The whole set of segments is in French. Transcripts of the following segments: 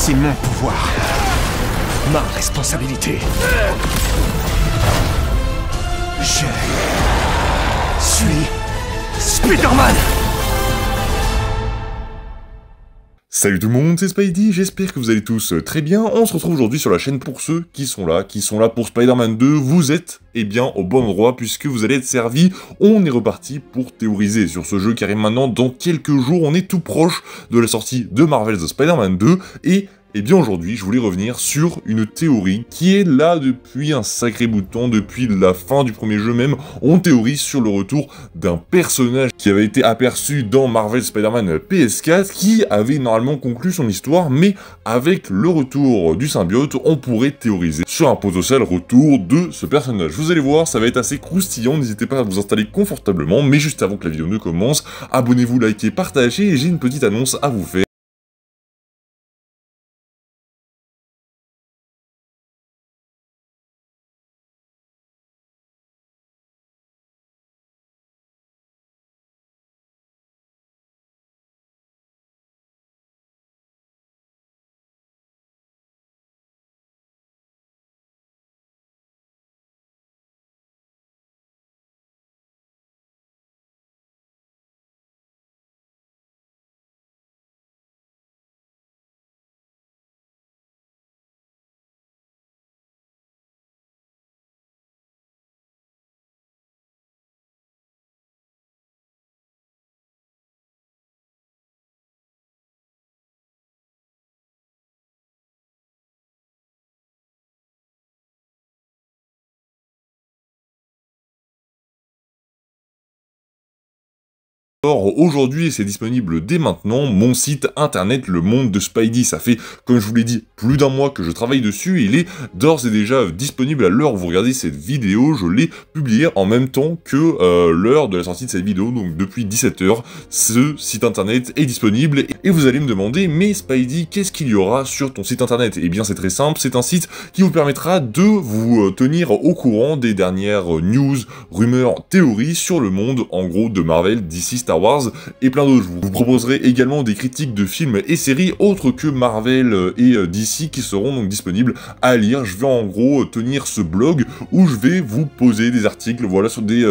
C'est mon pouvoir. Ma responsabilité. Je suis Spider-Man. Salut tout le monde, c'est Spidey, j'espère que vous allez tous très bien. On se retrouve aujourd'hui sur la chaîne pour ceux qui sont là pour Spider-Man 2. Vous êtes, eh bien, au bon endroit puisque vous allez être servis. On est reparti pour théoriser sur ce jeu qui arrive maintenant dans quelques jours. On est tout proche de la sortie de Marvel's Spider-Man 2 et... Eh bien aujourd'hui, je voulais revenir sur une théorie qui est là depuis un sacré bout de temps, depuis la fin du premier jeu même. On théorise sur le retour d'un personnage qui avait été aperçu dans Marvel's Spider-Man PS4, qui avait normalement conclu son histoire, mais avec le retour du symbiote, on pourrait théoriser sur un potentiel retour de ce personnage. Vous allez voir, ça va être assez croustillant, n'hésitez pas à vous installer confortablement, mais juste avant que la vidéo ne commence, abonnez-vous, likez, partagez, et j'ai une petite annonce à vous faire. Alors aujourd'hui, c'est disponible dès maintenant, mon site internet Le Monde de Spidey. Ça fait, comme je vous l'ai dit, plus d'un mois que je travaille dessus, et il est d'ores et déjà disponible à l'heure où vous regardez cette vidéo. Je l'ai publié en même temps que l'heure de la sortie de cette vidéo, donc depuis 17 h, ce site internet est disponible. Et vous allez me demander, mais Spidey, qu'est-ce qu'il y aura sur ton site internet? Eh bien c'est très simple, c'est un site qui vous permettra de vous tenir au courant des dernières news, rumeurs, théories sur le monde, en gros, de Marvel, DC, Star Wars et plein d'autres. Je vous proposerai également des critiques de films et séries autres que Marvel et DC qui seront donc disponibles à lire. Je vais en gros tenir ce blog où je vais vous poser des articles, voilà, sur des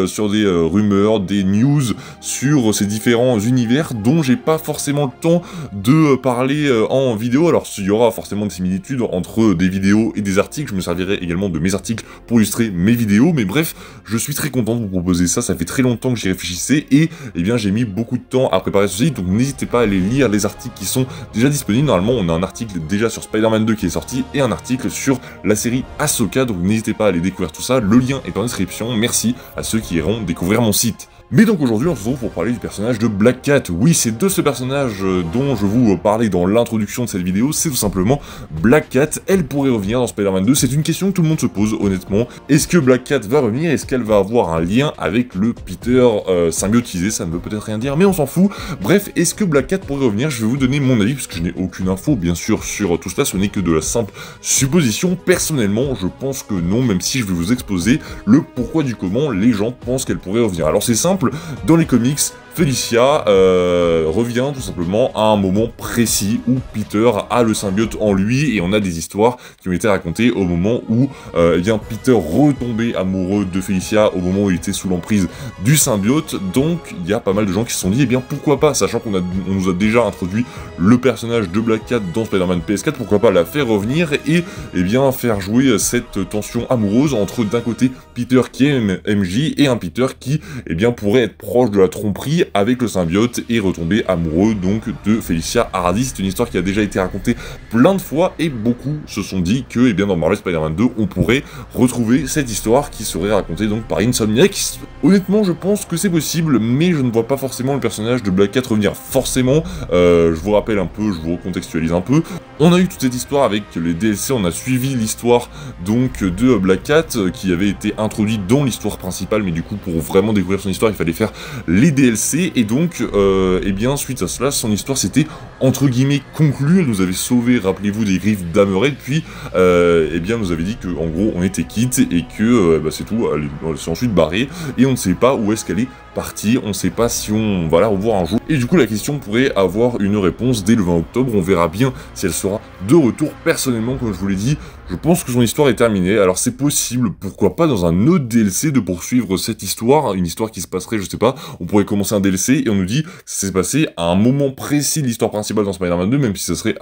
rumeurs, des news sur ces différents univers dont j'ai pas forcément le temps de parler en vidéo. Alors il y aura forcément des similitudes entre des vidéos et des articles. Je me servirai également de mes articles pour illustrer mes vidéos, mais bref, je suis très content de vous proposer ça. Ça fait très longtemps que j'y réfléchissais et eh bien j'ai mis beaucoup de temps à préparer ce site, donc n'hésitez pas à aller lire les articles qui sont déjà disponibles. Normalement on a un article déjà sur Spider-Man 2 qui est sorti et un article sur la série Ahsoka, donc n'hésitez pas à aller découvrir tout ça, le lien est en description. Merci à ceux qui iront découvrir mon site. Mais donc aujourd'hui on se retrouve pour parler du personnage de Black Cat. Oui, c'est de ce personnage dont je vous parlais dans l'introduction de cette vidéo, c'est tout simplement Black Cat. Elle pourrait revenir dans Spider-Man 2, c'est une question que tout le monde se pose honnêtement. Est-ce que Black Cat va revenir? Est-ce qu'elle va avoir un lien avec le Peter symbiotisé? Ça ne veut peut-être rien dire, mais on s'en fout. Bref, est-ce que Black Cat pourrait revenir? Je vais vous donner mon avis, puisque je n'ai aucune info bien sûr sur tout cela, ce n'est que de la simple supposition. Personnellement, je pense que non, même si je vais vous exposer le pourquoi du comment les gens pensent qu'elle pourrait revenir. Alors c'est simple. Dans les comics, Felicia revient tout simplement à un moment précis où Peter a le symbiote en lui, et on a des histoires qui ont été racontées au moment où eh bien Peter retombait amoureux de Felicia au moment où il était sous l'emprise du symbiote. Donc il y a pas mal de gens qui se sont dit, eh bien pourquoi pas, sachant qu'on nous a déjà introduit le personnage de Black Cat dans Spider-Man PS4, pourquoi pas la faire revenir et eh bien faire jouer cette tension amoureuse entre d'un côté Peter qui aime MJ et un Peter qui eh bien pourrait être proche de la tromperie avec le symbiote et retomber amoureux donc de Felicia Hardy. C'est une histoire qui a déjà été racontée plein de fois et beaucoup se sont dit que eh bien dans Marvel Spider-Man 2 on pourrait retrouver cette histoire qui serait racontée donc par Insomniac. Honnêtement je pense que c'est possible, mais je ne vois pas forcément le personnage de Black Cat revenir. Forcément, je vous rappelle un peu, je vous recontextualise un peu. On a eu toute cette histoire avec les DLC, on a suivi l'histoire donc de Black Cat qui avait été introduite dans l'histoire principale, mais du coup pour vraiment découvrir son histoire il fallait faire les DLC, et donc eh bien suite à cela son histoire s'était entre guillemets conclue, elle nous avait sauvé, rappelez-vous, des griffes d'Hammerhead, puis eh bien nous avait dit que en gros on était quitte et que bah, c'est tout, elle s'est ensuite barrée, et on ne sait pas où est-ce qu'elle est partie, on ne sait pas si on va la revoir un jour, et du coup la question pourrait avoir une réponse dès le 20 octobre, on verra bien si elle sera de retour. Personnellement, comme je vous l'ai dit, je pense que son histoire est terminée, alors c'est possible, pourquoi pas dans un autre DLC de poursuivre cette histoire, une histoire qui se passerait, je sais pas, on pourrait commencer un DLC et on nous dit que ça s'est passé à un moment précis de l'histoire principale dans Spider-Man 2, même si ça serait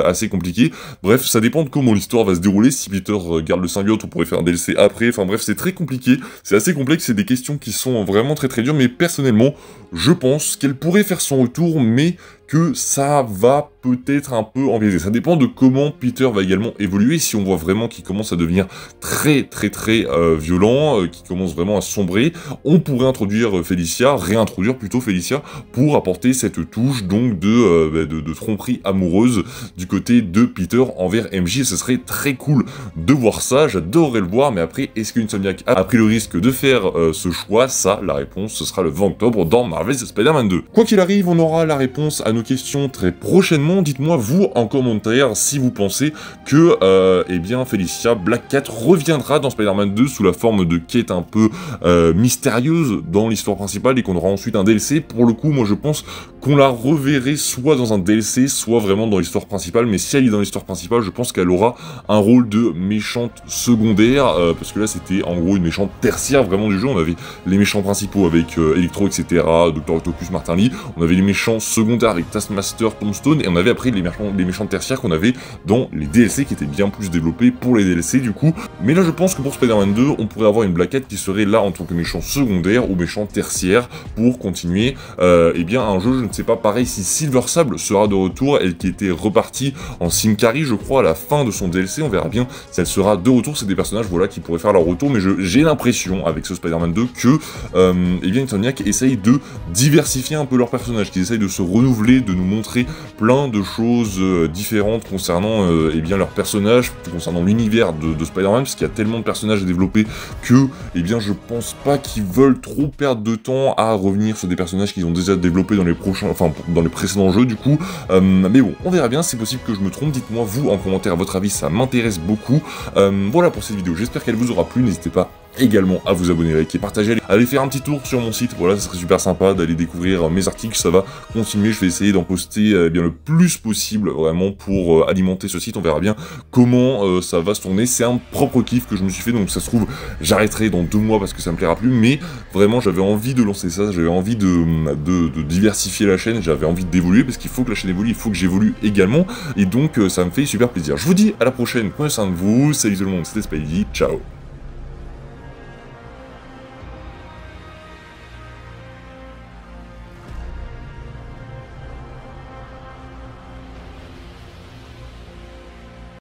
assez compliqué. Bref, ça dépend de comment l'histoire va se dérouler. Si Peter garde le symbiote, on pourrait faire un DLC après, enfin bref, c'est très compliqué, c'est assez complexe, c'est des questions qui sont vraiment très dures, mais personnellement, je pense qu'elle pourrait faire son retour, mais que ça va peut-être un peu empiéter. Ça dépend de comment Peter va également évoluer. Si on voit vraiment qu'il commence à devenir très violent, qu'il commence vraiment à sombrer, on pourrait réintroduire plutôt Felicia, pour apporter cette touche donc de tromperie amoureuse du côté de Peter envers MJ. Ce serait très cool de voir ça, j'adorerais le voir, mais après, est-ce qu'Insomniac a pris le risque de faire ce choix? Ça, la réponse, ce sera le 20 octobre dans Marvel's Spider-Man 2. Quoi qu'il arrive, on aura la réponse à nos questions très prochainement. Dites-moi vous en commentaire si vous pensez que eh bien Felicia Black Cat reviendra dans Spider-Man 2 sous la forme de quête un peu mystérieuse dans l'histoire principale et qu'on aura ensuite un DLC. Pour le coup, moi je pense qu'on la reverrait soit dans un DLC, soit vraiment dans l'histoire principale, mais si elle est dans l'histoire principale, je pense qu'elle aura un rôle de méchante secondaire, parce que là c'était en gros une méchante tertiaire vraiment du jeu. On avait les méchants principaux avec Electro, etc., Dr. Octopus, Martin Lee, on avait les méchants secondaires avec Taskmaster, Tombstone, et on avait après les méchants tertiaires qu'on avait dans les DLC qui étaient bien plus développés pour les DLC du coup. Mais là je pense que pour Spider-Man 2, on pourrait avoir une Black Cat qui serait là en tant que méchant secondaire ou méchant tertiaire pour continuer eh bien un jeu, je ne sais pas, pareil si Silver Sable sera de retour, elle qui était repartie en Symkaria je crois à la fin de son DLC, on verra bien si elle sera de retour. C'est des personnages voilà qui pourraient faire leur retour, mais j'ai l'impression avec ce Spider-Man 2 que eh bien Insomniac essaye de diversifier un peu leurs personnages, qu'ils essayent de se renouveler, de nous montrer plein de choses différentes concernant eh bien leurs personnages, concernant l'univers de Spider-Man, parce qu'il y a tellement de personnages à développer que eh bien je pense pas qu'ils veulent trop perdre de temps à revenir sur des personnages qu'ils ont déjà développés dans les prochains, enfin dans les précédents jeux du coup. Mais bon, on verra bien, c'est possible que je me trompe. Dites-moi vous en commentaire votre avis, ça m'intéresse beaucoup. Voilà pour cette vidéo, j'espère qu'elle vous aura plu, n'hésitez pas également à vous abonner, liker, partager, allez faire un petit tour sur mon site, voilà, ça serait super sympa d'aller découvrir mes articles, ça va continuer, je vais essayer d'en poster bien le plus possible, vraiment, pour alimenter ce site, on verra bien comment ça va se tourner, c'est un propre kiff que je me suis fait, donc ça se trouve, j'arrêterai dans 2 mois parce que ça me plaira plus, mais vraiment, j'avais envie de lancer ça, j'avais envie de diversifier la chaîne, j'avais envie d'évoluer, parce qu'il faut que la chaîne évolue, il faut que j'évolue également, et donc ça me fait super plaisir. Je vous dis à la prochaine, prenez soin de vous, salut tout le monde, c'était Spidey, ciao.